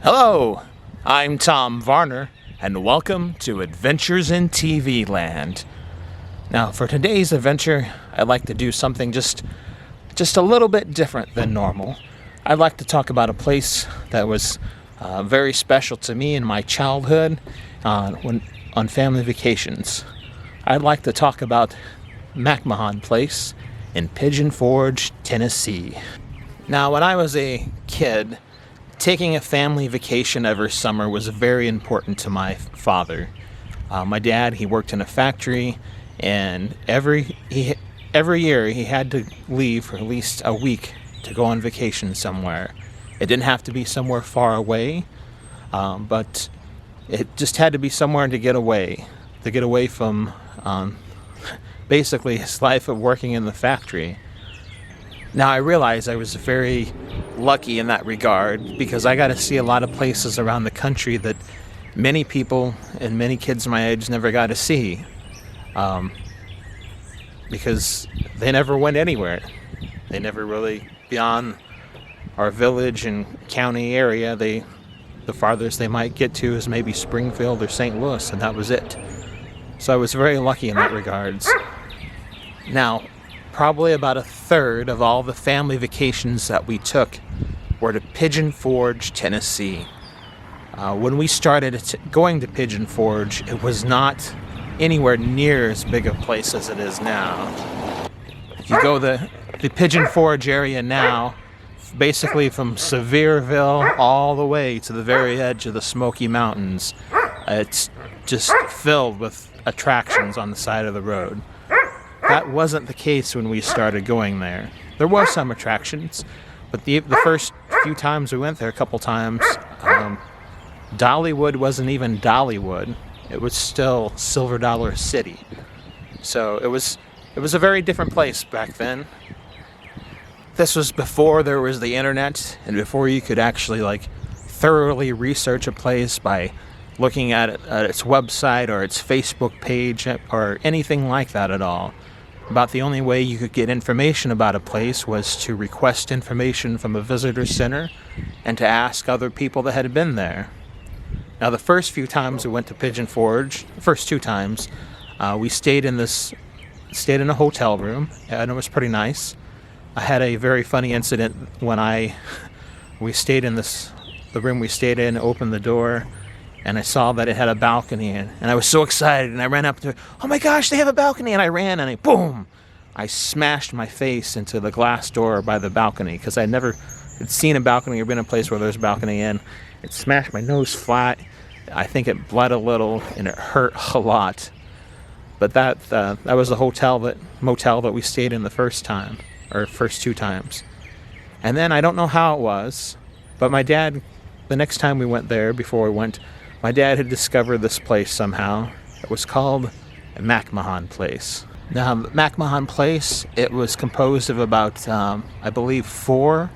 Hello, I'm Tom Varner, and welcome to Adventures in TV Land. Now, for today's adventure, I'd like to do something just a little bit different than normal. I'd like to talk about a place that was very special to me in my childhood when on family vacations. I'd like to talk about McMahan Place in Pigeon Forge, Tennessee. Now, when I was a kid, taking a family vacation every summer was very important to my father. My dad, he worked in a factory, and every year he had to leave for at least a week to go on vacation somewhere. It didn't have to be somewhere far away, but it just had to be somewhere to get away from basically his life of working in the factory. Now, I realize I was very lucky in that regard because I got to see a lot of places around the country that many people and many kids my age never got to see, because they never went anywhere. They never really, beyond our village and county area, the farthest they might get to is maybe Springfield or St. Louis, and that was it. So I was very lucky in that regards. Now, probably about a third of all the family vacations that we took were to Pigeon Forge, Tennessee. When we started going to Pigeon Forge, it was not anywhere near as big a place as it is now. If you go the Pigeon Forge area now, basically from Sevierville all the way to the very edge of the Smoky Mountains, it's just filled with attractions on the side of the road. That wasn't the case when we started going there. There were some attractions, but the first few times we went there, a couple times, Dollywood wasn't even Dollywood. It was still Silver Dollar City. So it was a very different place back then. This was before there was the internet, and before you could actually thoroughly research a place by looking at its website or its Facebook page or anything like that at all. About the only way you could get information about a place was to request information from a visitor center and to ask other people that had been there. Now, the first few times we went to Pigeon Forge, the first 2 times, we stayed in a hotel room, and it was pretty nice. I had a very funny incident when we stayed in the room we stayed in, opened the door, and I saw that it had a balcony in, and I was so excited, and I ran up to it. Oh my gosh, they have a balcony! And I ran, and boom! I smashed my face into the glass door by the balcony, because I never had seen a balcony or been in a place where there's a balcony in. It smashed my nose flat. I think it bled a little, and it hurt a lot. But that was the motel that we stayed in the first 2 times. And then I don't know how it was, but my dad, the next time we went there, before we went, my dad had discovered this place somehow. It was called McMahan Place. Now, McMahan Place, it was composed of about, I believe, 4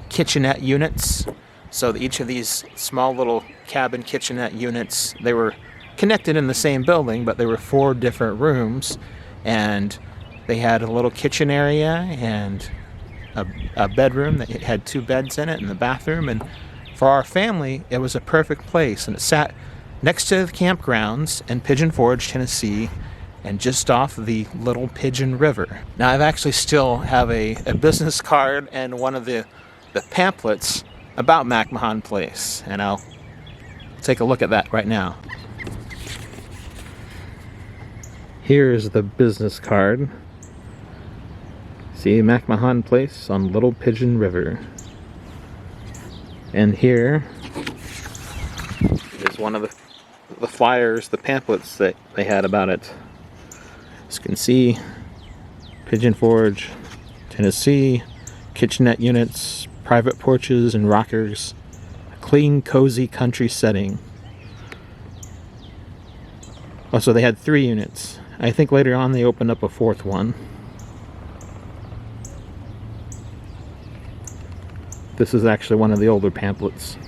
kitchenette units. So each of these small little cabin kitchenette units, they were connected in the same building, but they were 4 different rooms. And they had a little kitchen area and a bedroom that had 2 beds in it and the bathroom. And for our family, it was a perfect place, and it sat next to the campgrounds in Pigeon Forge, Tennessee, and just off the Little Pigeon River. Now, I've actually still have a business card and one of the pamphlets about McMahan Place, and I'll take a look at that right now. Here's the business card. See, McMahan Place on Little Pigeon River. And here is one of the flyers, the pamphlets that they had about it. As you can see, Pigeon Forge, Tennessee, kitchenette units, private porches and rockers, a clean, cozy country setting. Oh, so they had 3 units. I think later on they opened up a 4th one. This is actually one of the older pamphlets.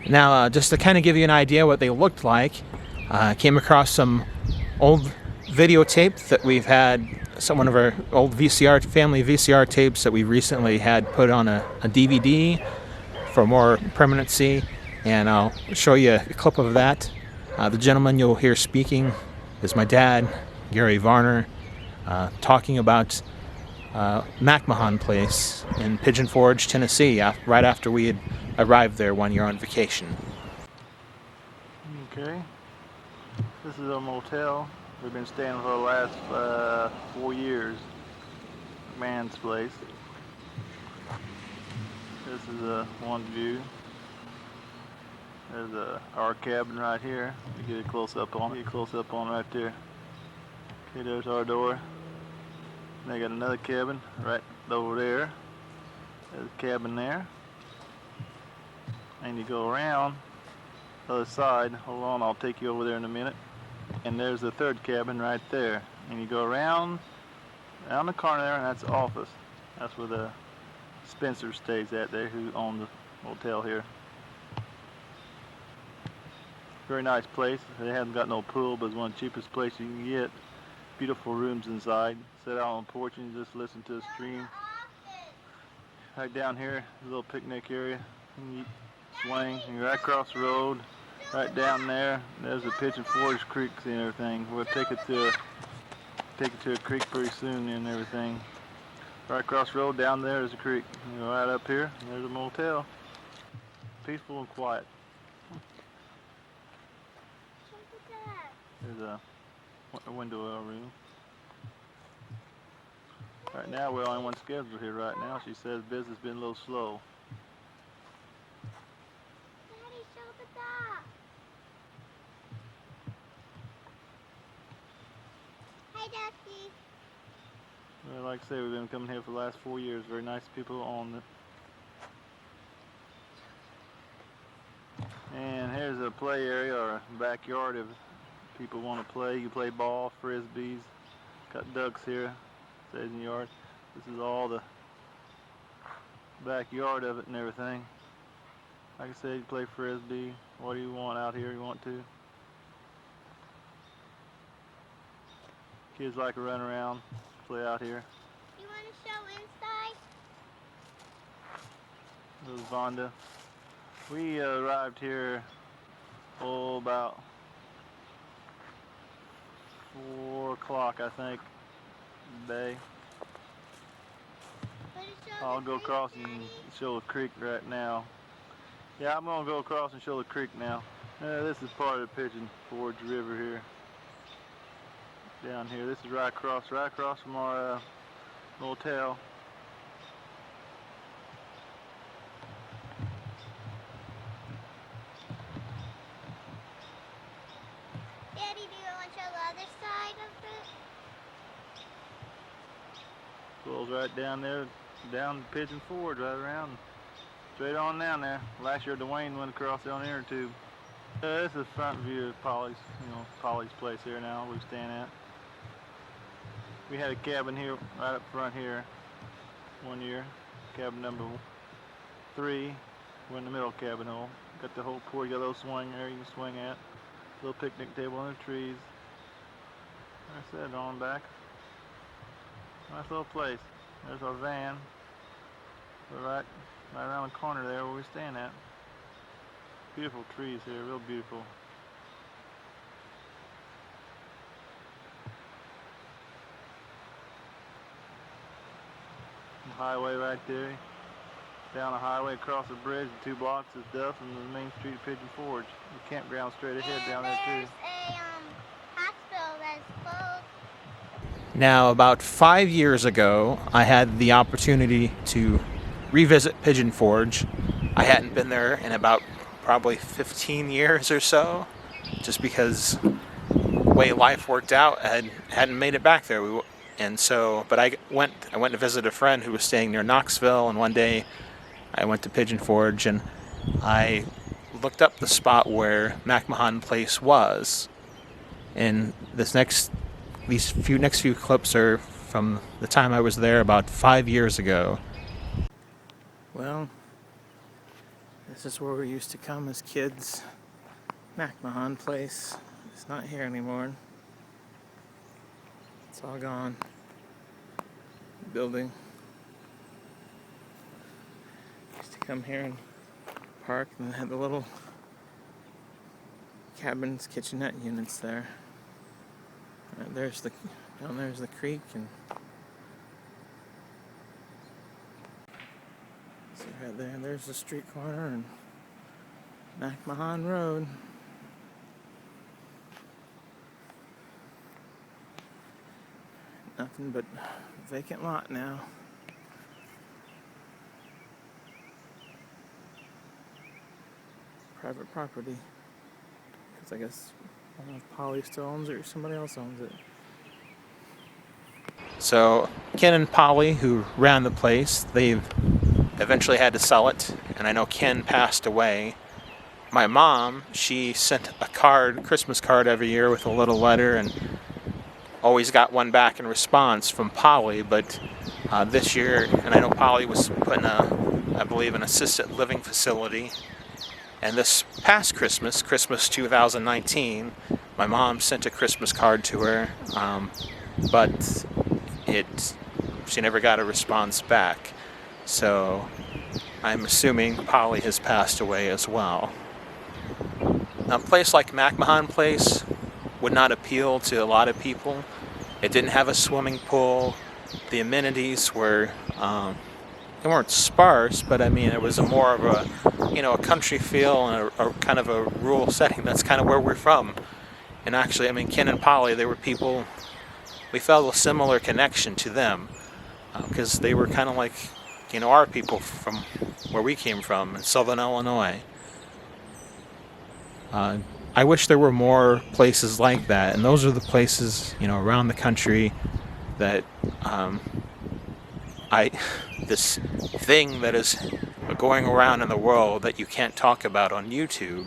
Now, just to kind of give you an idea what they looked like, I came across some old videotape that we've had, one of our old family VCR tapes that we recently had put on a DVD for more permanency, and I'll show you a clip of that. The gentleman you'll hear speaking is my dad, Gary Varner, talking about McMahan Place in Pigeon Forge, Tennessee, right after we had arrived there one year on vacation. Okay, this is a motel. We've been staying for the last 4 years. McMahan's Place. This is one view. There's our cabin right here. You get a close up on. Get a close up on right there. Okay, there's our door. They got another cabin right over there. There's a cabin there. And you go around the other side. Hold on, I'll take you over there in a minute. And there's the third cabin right there. And you go around the corner there, and that's the office. That's where the Spencer stays at there, who owns the motel here. Very nice place. They haven't got no pool, but it's one of the cheapest places you can get. Beautiful rooms inside. Sit out on the porch and just listen to the stream. Right down here, a little picnic area. You can swing. And right across the road, right down there, there's the Pigeon Forge creeks and everything. We'll take it to a creek pretty soon and everything. Right across the road down there is a creek. You go right up here, and there's a motel. Peaceful and quiet. There's a window room. Right now we're on one schedule here right now. She says business has been a little slow. Daddy, show the dog. Hi, Ducky. Well, like I say, we've been coming here for the last 4 years. Very nice people on it. And here's a play area or a backyard if people want to play. You play ball, frisbees. Got ducks here. Stays in the yard. This is all the backyard of it and everything. Like I said, you play frisbee. What do you want out here? You want to? Kids like to run around, play out here. You want to show inside? This is Vonda. We arrived here about 4 o'clock, I think, today. I'll go across and show the creek right now. Yeah, I'm gonna go across and show the creek now. This is part of the Pigeon Forge River here. Down here. This is right across from our motel. Daddy, do you want to show the other side of it? Goes right down there, down Pigeon Forge, right around, straight on down there. Last year Dwayne went across the inner tube. This is the front view of Polly's place here now we're staying at. We had a cabin here, right up front here, one year. Cabin number 3. We're in the middle cabin hole. Got the whole porch, got a little swing area you can swing at. Little picnic table under the trees. Like I said, on back. Nice little place. There's our van. We're right around the corner there where we're staying at. Beautiful trees here, real beautiful. The highway right there. Down the highway, across the bridge, 2 blocks is Duff and the main street of Pigeon Forge. The campground straight ahead down there too. There's a hospital that's closed. Now, about 5 years ago, I had the opportunity to revisit Pigeon Forge. I hadn't been there in about probably 15 years or so, just because the way life worked out, I hadn't made it back there. But I went to visit a friend who was staying near Knoxville, and one day I went to Pigeon Forge and I looked up the spot where McMahan Place was. And these few clips are from the time I was there about 5 years ago. Well, this is where we used to come as kids. McMahan Place. It's not here anymore. It's all gone. Building. Used to come here and park, and they had the little cabins, kitchenette units there. There's the down there's the creek, and so right there's the street corner and McMahan Road. Nothing but vacant lot now. Private property. Because I guess I don't know if Polly still owns it or somebody else owns it. So Ken and Polly, who ran the place, they've eventually had to sell it, and I know Ken passed away. My mom, she sent a Christmas card every year with a little letter, and always got one back in response from Polly, but this year, and I know Polly was put in I believe, an assisted living facility, and this past Christmas 2019, my mom sent a Christmas card to her, but she never got a response back, so I'm assuming Polly has passed away as well. Now, a place like McMahan Place would not appeal to a lot of people. It didn't have a swimming pool. The amenities were, they weren't sparse, but I mean, it was more of a country feel and a kind of a rural setting. That's kind of where we're from. And actually, I mean, Ken and Polly, they were people, we felt a similar connection to them, because they were kind of like, our people from where we came from in Southern Illinois. I wish there were more places like that, and those are the places, around the country that this thing that is going around in the world that you can't talk about on YouTube.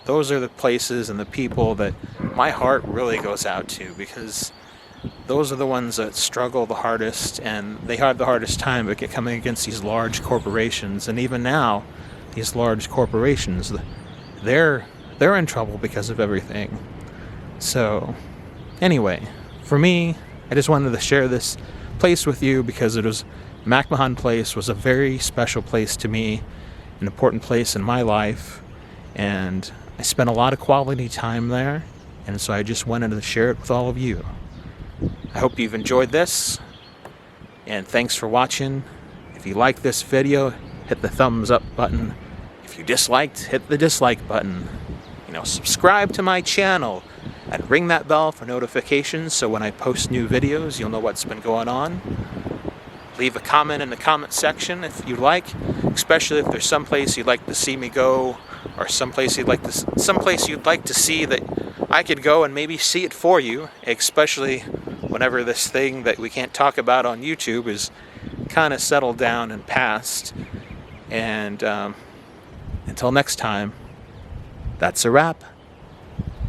Those are the places and the people that my heart really goes out to, because those are the ones that struggle the hardest, and they have the hardest time coming against these large corporations. And even now, these large corporations, they're in trouble because of everything. So anyway, for me, I just wanted to share this place with you because McMahan Place was a very special place to me, an important place in my life, and I spent a lot of quality time there, and so I just wanted to share it with all of you. I hope you've enjoyed this, and thanks for watching. If you liked this video, hit the thumbs up button. If you disliked, hit the dislike button. Subscribe to my channel and ring that bell for notifications so when I post new videos, you'll know what's been going on. Leave a comment in the comment section if you like, especially if there's someplace you'd like to see me go, or someplace you'd like to see that I could go and maybe see it for you, especially whenever this thing that we can't talk about on YouTube is kind of settled down and passed. And until next time, that's a wrap.